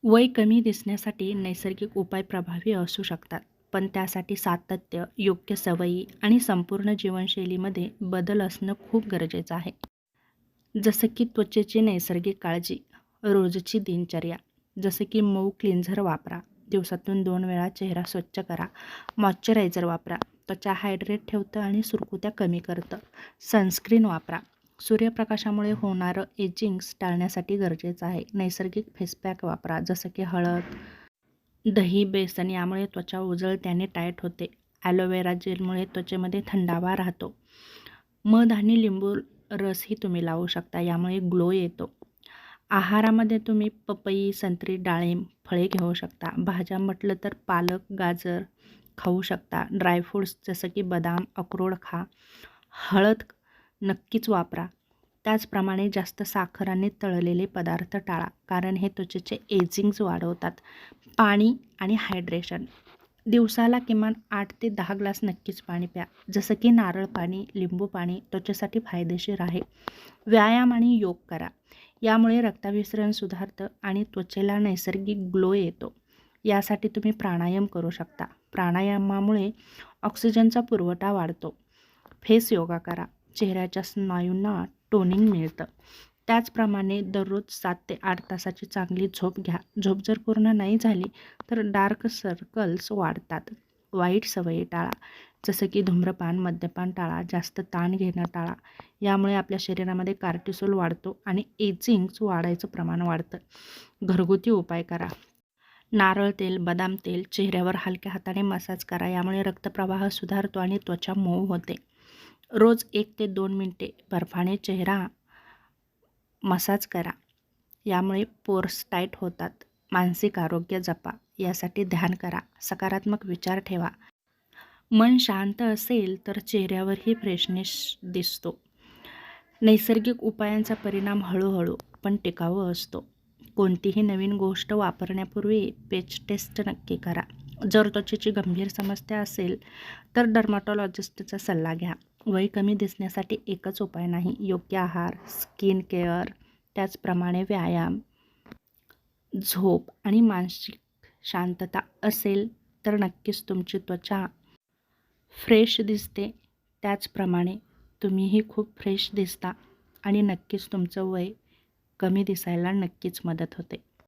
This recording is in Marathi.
वय कमी दिसण्यासाठी नैसर्गिक उपाय प्रभावी असू शकतात, पण त्यासाठी सातत्य, योग्य सवयी आणि संपूर्ण जीवनशैलीमध्ये बदल असणं खूप गरजेचं आहे. जसं की त्वचेची नैसर्गिक काळजी, रोजची दिनचर्या, जसं की मऊ क्लिन्झर वापरा, दिवसातून 2 वेळा चेहरा स्वच्छ करा, मॉइश्चरायझर वापरा, त्वचा हायड्रेट ठेवतं आणि सुरकुत्या कमी करतं. सनस्क्रीन वापरा, सूर्यप्रकाशामुळे होणारं एजिंग्स टाळण्यासाठी गरजेचं आहे. नैसर्गिक फेसपॅक वापरा, जसं की हळद, दही, बेसन यामुळे त्वचा उजळत्याने टाईट होते. ॲलोवेरा जेलमुळे त्वचेमध्ये थंडावा राहतो. मध आणि लिंबू रसही तुम्ही लावू शकता, यामुळे ग्लो येतो. आहारामध्ये तुम्ही पपई, संत्री, डाळिंब, फळे घेऊ शकता. भाज्या म्हटलं तर पालक, गाजर खाऊ शकता. ड्रायफ्रूट्स जसं की बदाम, अक्रोड खा. हळद नक्कीच वापरा. त्याचप्रमाणे जास्त साखर आणि तळलेले पदार्थ टाळा, कारण हे त्वचेचे एजिंग्ज वाढवतात. पाणी आणि हायड्रेशन, दिवसाला किमान 8 ते 10 ग्लास नक्कीच पाणी प्या, जसं की नारळ पाणी, लिंबू पाणी त्वचेसाठी फायदेशीर आहे. व्यायाम आणि योग करा, यामुळे रक्ताभिसरण सुधारतं आणि त्वचेला नैसर्गिक ग्लो येतो. यासाठी तुम्ही प्राणायाम करू शकता. प्राणायामामुळे ऑक्सिजनचा पुरवठा वाढतो. फेस योगा करा, चेहऱ्याच्या स्नायूंना टोनिंग मिळतं. त्याचप्रमाणे दररोज 7 ते 8 तासाची चांगली झोप घ्या. झोप जर पूर्ण नाही झाली तर डार्क सर्कल्स वाढतात. वाईट सवयी टाळा, जसं की धूम्रपान, मद्यपान टाळा. जास्त ताण घेणं टाळा, यामुळे आपल्या शरीरामध्ये कार्टिसोल वाढतो आणि एजिंग्स वाढायचं प्रमाण वाढतं. घरगुती उपाय करा. नारळ तेल, बदाम तेल चेहऱ्यावर हलक्या हाताने मसाज करा, यामुळे रक्तप्रवाह सुधारतो आणि त्वचा मऊ होते. रोज 1 ते 2 मिनिटे बर्फाने चेहरा मसाज करा, यामुळे पोर्स टाईट होतात. मानसिक आरोग्य जपा, यासाठी ध्यान करा, सकारात्मक विचार ठेवा. मन शांत असेल तर चेहऱ्यावरही फ्रेशनेस दिसतो. नैसर्गिक उपायांचा परिणाम हळूहळू पण टिकाऊ असतो. कोणतीही नवीन गोष्ट वापरण्यापूर्वी पेच टेस्ट नक्की करा. जर त्वचेची गंभीर समस्या असेल तर डर्माटॉलॉजिस्टचा सल्ला घ्या. वय कमी दिसण्यासाठी एकच उपाय नाही, योग्य आहार, स्किन केअर, त्याचप्रमाणे व्यायाम, झोप आणि मानसिक शांतता असेल तर नक्कीच तुमची त्वचा फ्रेश दिसते. त्याचप्रमाणे तुम्हीही खूप फ्रेश दिसता आणि नक्कीच तुमचं वय कमी दिसायला नक्कीच मदत होते.